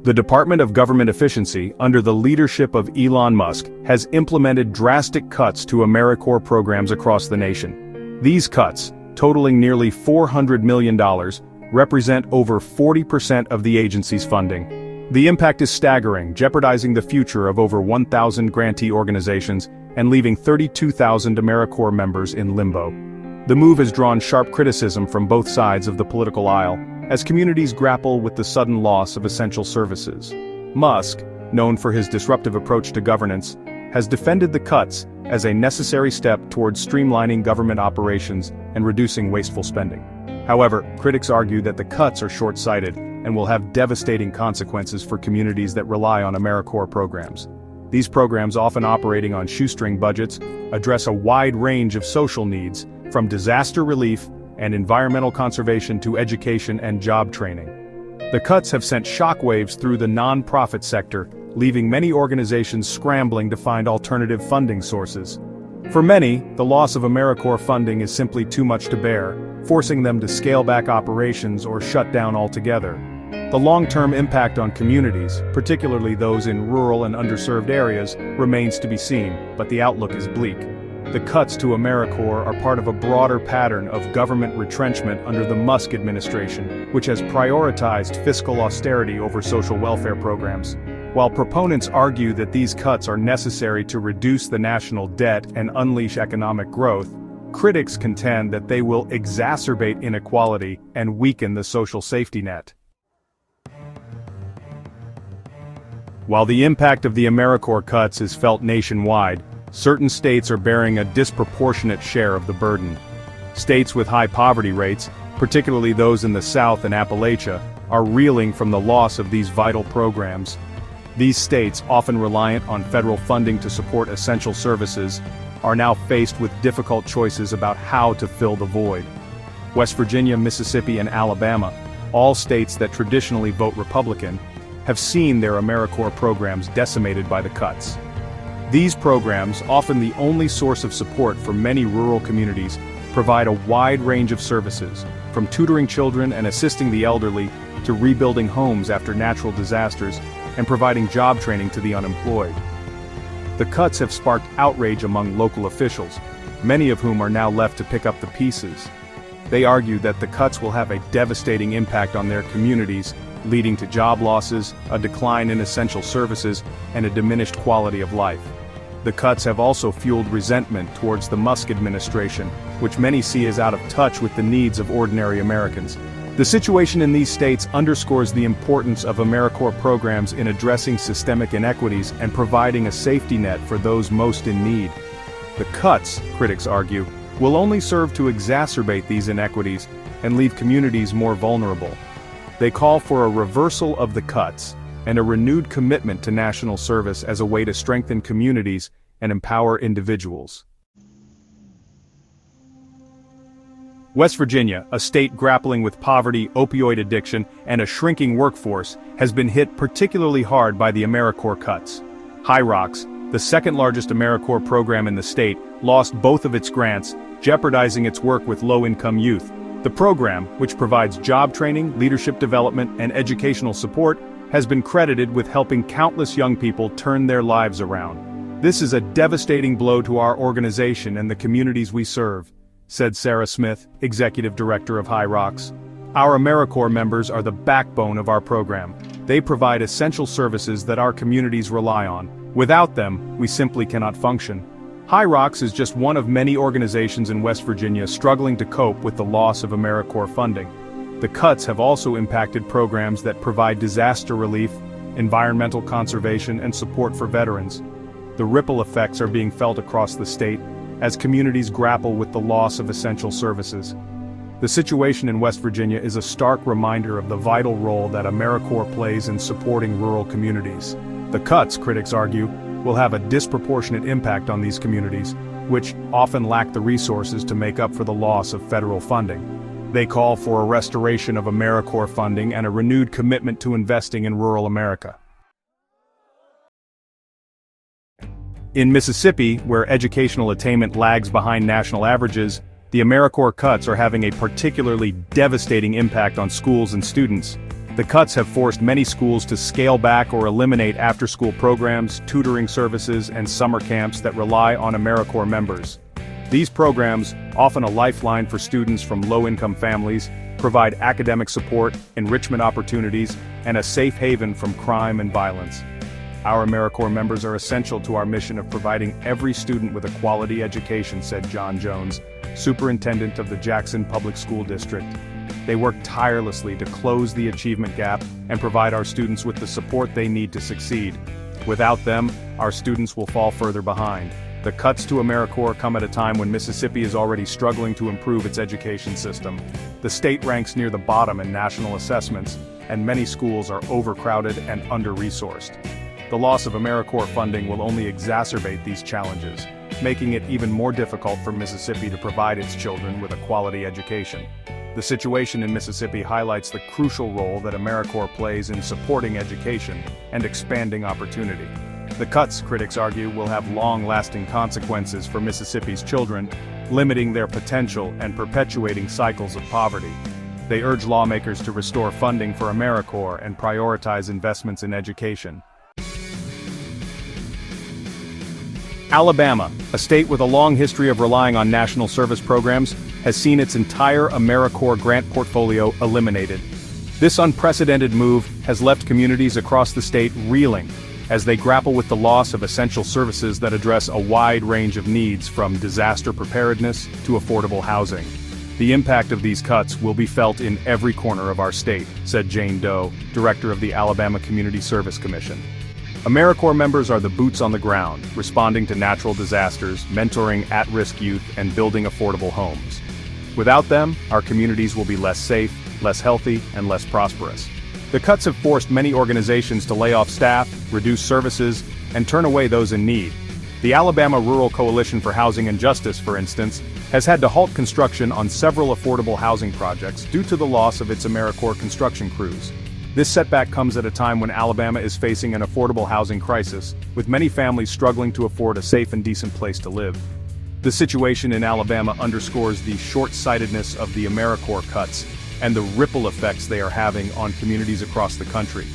The Department of Government Efficiency, under the leadership of Elon Musk, has implemented drastic cuts to AmeriCorps programs across the nation. These cuts, totaling nearly $400 million, represent over 40% of the agency's funding. The impact is staggering, jeopardizing the future of over 1,000 grantee organizations and leaving 32,000 AmeriCorps members in limbo. The move has drawn sharp criticism from both sides of the political aisle, as communities grapple with the sudden loss of essential services. Musk, known for his disruptive approach to governance, has defended the cuts as a necessary step towards streamlining government operations and reducing wasteful spending. However, critics argue that the cuts are short-sighted and will have devastating consequences for communities that rely on AmeriCorps programs. These programs, often operating on shoestring budgets, address a wide range of social needs, from disaster relief and environmental conservation to education and job training. The cuts have sent shockwaves through the nonprofit sector, leaving many organizations scrambling to find alternative funding sources. For many, the loss of AmeriCorps funding is simply too much to bear, forcing them to scale back operations or shut down altogether. The long-term impact on communities, particularly those in rural and underserved areas, remains to be seen, but the outlook is bleak. The cuts to AmeriCorps are part of a broader pattern of government retrenchment under the Musk administration, which has prioritized fiscal austerity over social welfare programs. While proponents argue that these cuts are necessary to reduce the national debt and unleash economic growth, critics contend that they will exacerbate inequality and weaken the social safety net. While the impact of the AmeriCorps cuts is felt nationwide, certain states are bearing a disproportionate share of the burden. States with high poverty rates, particularly those in the South and Appalachia, are reeling from the loss of these vital programs. These states, often reliant on federal funding to support essential services, are now faced with difficult choices about how to fill the void. West Virginia, Mississippi, and Alabama, all states that traditionally vote Republican, have seen their AmeriCorps programs decimated by the cuts. These programs, often the only source of support for many rural communities, provide a wide range of services, from tutoring children and assisting the elderly, to rebuilding homes after natural disasters, and providing job training to the unemployed. The cuts have sparked outrage among local officials, many of whom are now left to pick up the pieces. They argue that the cuts will have a devastating impact on their communities, leading to job losses, a decline in essential services, and a diminished quality of life. The cuts have also fueled resentment towards the Musk administration, which many see as out of touch with the needs of ordinary Americans. The situation in these states underscores the importance of AmeriCorps programs in addressing systemic inequities and providing a safety net for those most in need. The cuts, critics argue, will only serve to exacerbate these inequities and leave communities more vulnerable. They call for a reversal of the cuts and a renewed commitment to national service as a way to strengthen communities and empower individuals. West Virginia, a state grappling with poverty, opioid addiction, and a shrinking workforce, has been hit particularly hard by the AmeriCorps cuts. High Rocks, the second-largest AmeriCorps program in the state, lost both of its grants, jeopardizing its work with low-income youth. The program, which provides job training, leadership development, and educational support, has been credited with helping countless young people turn their lives around. This is a devastating blow to our organization and the communities we serve, said Sarah Smith, executive director of High Rocks. Our AmeriCorps members are the backbone of our program. They provide essential services that our communities rely on. Without them, we simply cannot function. High Rocks is just one of many organizations in West Virginia struggling to cope with the loss of AmeriCorps funding. The cuts have also impacted programs that provide disaster relief, environmental conservation, and support for veterans. The ripple effects are being felt across the state as communities grapple with the loss of essential services. The situation in West Virginia is a stark reminder of the vital role that AmeriCorps plays in supporting rural communities. The cuts, critics argue, will have a disproportionate impact on these communities, which often lack the resources to make up for the loss of federal funding. They call for a restoration of AmeriCorps funding and a renewed commitment to investing in rural America. In Mississippi, where educational attainment lags behind national averages, the AmeriCorps cuts are having a particularly devastating impact on schools and students. The cuts have forced many schools to scale back or eliminate after-school programs, tutoring services, and summer camps that rely on AmeriCorps members. These programs, often a lifeline for students from low-income families, provide academic support, enrichment opportunities, and a safe haven from crime and violence. Our AmeriCorps members are essential to our mission of providing every student with a quality education, said John Jones, superintendent of the Jackson Public School District. They work tirelessly to close the achievement gap and provide our students with the support they need to succeed. Without them, our students will fall further behind. The cuts to AmeriCorps come at a time when Mississippi is already struggling to improve its education system. The state ranks near the bottom in national assessments, and many schools are overcrowded and under-resourced. The loss of AmeriCorps funding will only exacerbate these challenges, making it even more difficult for Mississippi to provide its children with a quality education. The situation in Mississippi highlights the crucial role that AmeriCorps plays in supporting education and expanding opportunity. The cuts, critics argue, will have long-lasting consequences for Mississippi's children, limiting their potential and perpetuating cycles of poverty. They urge lawmakers to restore funding for AmeriCorps and prioritize investments in education. Alabama, a state with a long history of relying on national service programs, has seen its entire AmeriCorps grant portfolio eliminated. This unprecedented move has left communities across the state reeling as they grapple with the loss of essential services that address a wide range of needs, from disaster preparedness to affordable housing. The impact of these cuts will be felt in every corner of our state, said Jane Doe, director of the Alabama Community Service Commission. AmeriCorps members are the boots on the ground, responding to natural disasters, mentoring at-risk youth, and building affordable homes. Without them, our communities will be less safe, less healthy, and less prosperous. The cuts have forced many organizations to lay off staff, reduce services, and turn away those in need. The Alabama Rural Coalition for Housing and Justice, for instance, has had to halt construction on several affordable housing projects due to the loss of its AmeriCorps construction crews. This setback comes at a time when Alabama is facing an affordable housing crisis, with many families struggling to afford a safe and decent place to live. The situation in Alabama underscores the short-sightedness of the AmeriCorps cuts and the ripple effects they are having on communities across the country.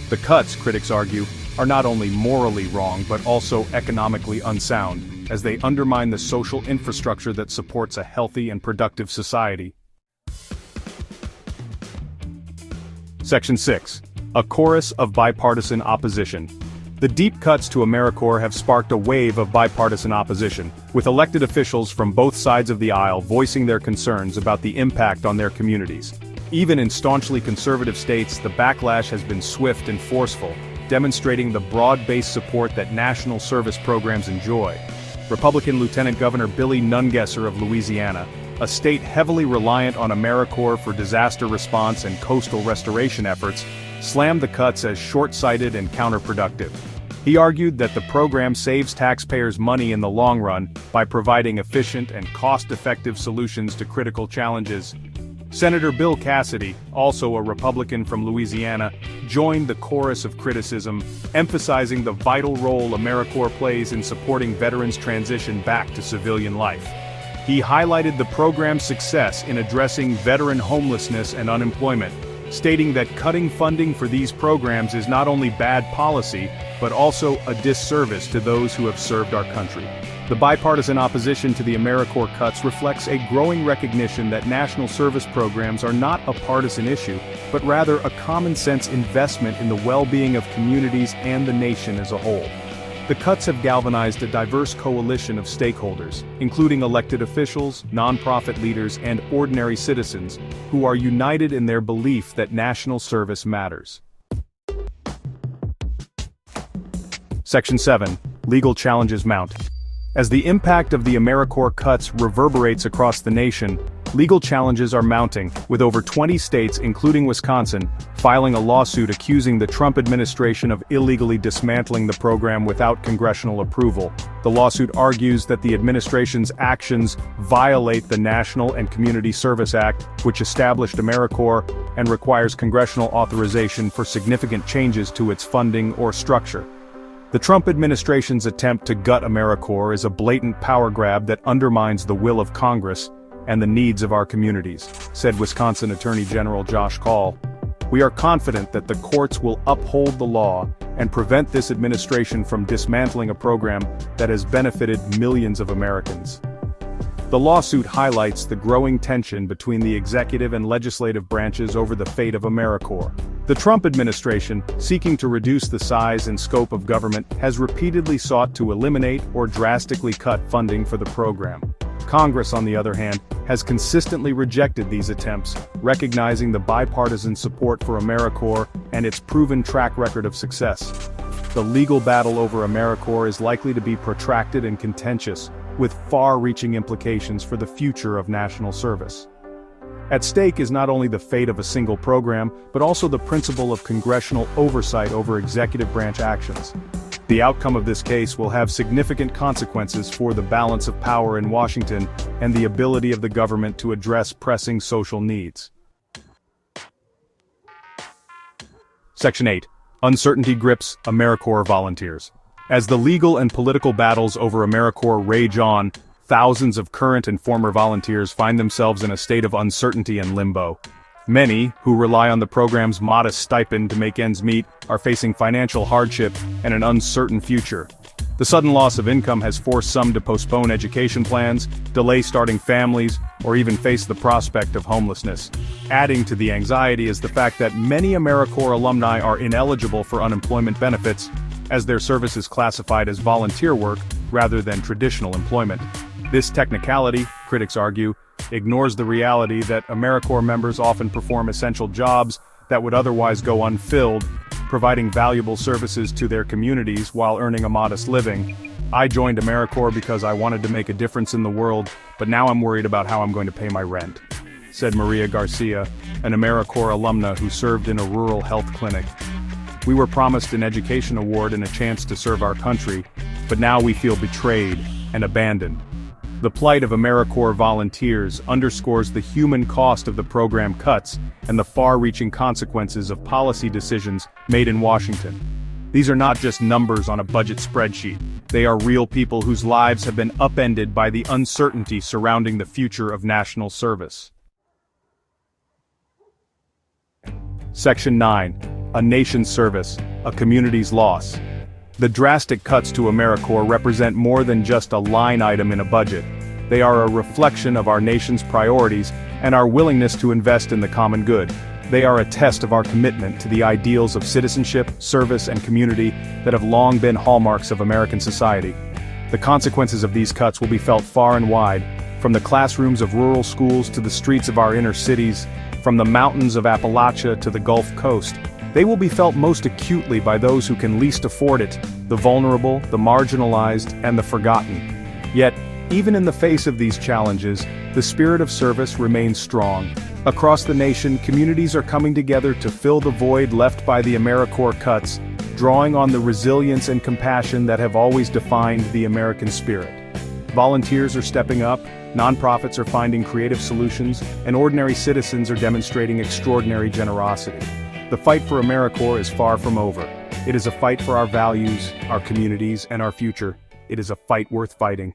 The cuts, critics argue, are not only morally wrong but also economically unsound, as they undermine the social infrastructure that supports a healthy and productive society. Section 6. A chorus of bipartisan opposition. The deep cuts to AmeriCorps have sparked a wave of bipartisan opposition, with elected officials from both sides of the aisle voicing their concerns about the impact on their communities. Even in staunchly conservative states, the backlash has been swift and forceful, demonstrating the broad-based support that national service programs enjoy. Republican Lieutenant Governor Billy Nungesser of Louisiana, a state heavily reliant on AmeriCorps for disaster response and coastal restoration efforts, slammed the cuts as short-sighted and counterproductive. He argued that the program saves taxpayers money in the long run by providing efficient and cost-effective solutions to critical challenges. Senator Bill Cassidy, also a Republican from Louisiana, joined the chorus of criticism, emphasizing the vital role AmeriCorps plays in supporting veterans' transition back to civilian life. He highlighted the program's success in addressing veteran homelessness and unemployment, stating that cutting funding for these programs is not only bad policy, but also a disservice to those who have served our country. The bipartisan opposition to the AmeriCorps cuts reflects a growing recognition that national service programs are not a partisan issue, but rather a common-sense investment in the well-being of communities and the nation as a whole. The cuts have galvanized a diverse coalition of stakeholders, including elected officials, nonprofit leaders, and ordinary citizens, who are united in their belief that national service matters. Section 7. Legal challenges mount. As the impact of the AmeriCorps cuts reverberates across the nation, legal challenges are mounting, with over 20 states, including Wisconsin, filing a lawsuit accusing the Trump administration of illegally dismantling the program without congressional approval. The lawsuit argues that the administration's actions violate the National and Community Service Act, which established AmeriCorps and requires congressional authorization for significant changes to its funding or structure. The Trump administration's attempt to gut AmeriCorps is a blatant power grab that undermines the will of Congress and the needs of our communities, said Wisconsin Attorney General Josh Kaul. We are confident that the courts will uphold the law and prevent this administration from dismantling a program that has benefited millions of Americans. The lawsuit highlights the growing tension between the executive and legislative branches over the fate of AmeriCorps. The Trump administration, seeking to reduce the size and scope of government, has repeatedly sought to eliminate or drastically cut funding for the program. Congress, on the other hand, has consistently rejected these attempts, recognizing the bipartisan support for AmeriCorps and its proven track record of success. The legal battle over AmeriCorps is likely to be protracted and contentious, with far-reaching implications for the future of national service. At stake is not only the fate of a single program, but also the principle of congressional oversight over executive branch actions. The outcome of this case will have significant consequences for the balance of power in Washington and the ability of the government to address pressing social needs. Section 8. Uncertainty grips AmeriCorps volunteers. As the legal and political battles over AmeriCorps rage on, thousands of current and former volunteers find themselves in a state of uncertainty and limbo. Many, who rely on the program's modest stipend to make ends meet, are facing financial hardship and an uncertain future. The sudden loss of income has forced some to postpone education plans, delay starting families, or even face the prospect of homelessness. Adding to the anxiety is the fact that many AmeriCorps alumni are ineligible for unemployment benefits, as their service is classified as volunteer work rather than traditional employment. This technicality, critics argue, ignores the reality that AmeriCorps members often perform essential jobs that would otherwise go unfilled, providing valuable services to their communities while earning a modest living. I joined AmeriCorps because I wanted to make a difference in the world, but now I'm worried about how I'm going to pay my rent, said Maria Garcia, an AmeriCorps alumna who served in a rural health clinic. We were promised an education award and a chance to serve our country, but now we feel betrayed and abandoned. The plight of AmeriCorps volunteers underscores the human cost of the program cuts and the far-reaching consequences of policy decisions made in Washington. These are not just numbers on a budget spreadsheet. They are real people whose lives have been upended by the uncertainty surrounding the future of national service. Section 9. A nation's service, a community's loss. The drastic cuts to AmeriCorps represent more than just a line item in a budget. They are a reflection of our nation's priorities and our willingness to invest in the common good. They are a test of our commitment to the ideals of citizenship, service, and community that have long been hallmarks of American society. The consequences of these cuts will be felt far and wide, from the classrooms of rural schools to the streets of our inner cities, from the mountains of Appalachia to the Gulf Coast. They will be felt most acutely by those who can least afford it, the vulnerable, the marginalized, and the forgotten. Yet, even in the face of these challenges, the spirit of service remains strong. Across the nation, communities are coming together to fill the void left by the AmeriCorps cuts, drawing on the resilience and compassion that have always defined the American spirit. Volunteers are stepping up, nonprofits are finding creative solutions, and ordinary citizens are demonstrating extraordinary generosity. The fight for AmeriCorps is far from over. It is a fight for our values, our communities, and our future. It is a fight worth fighting.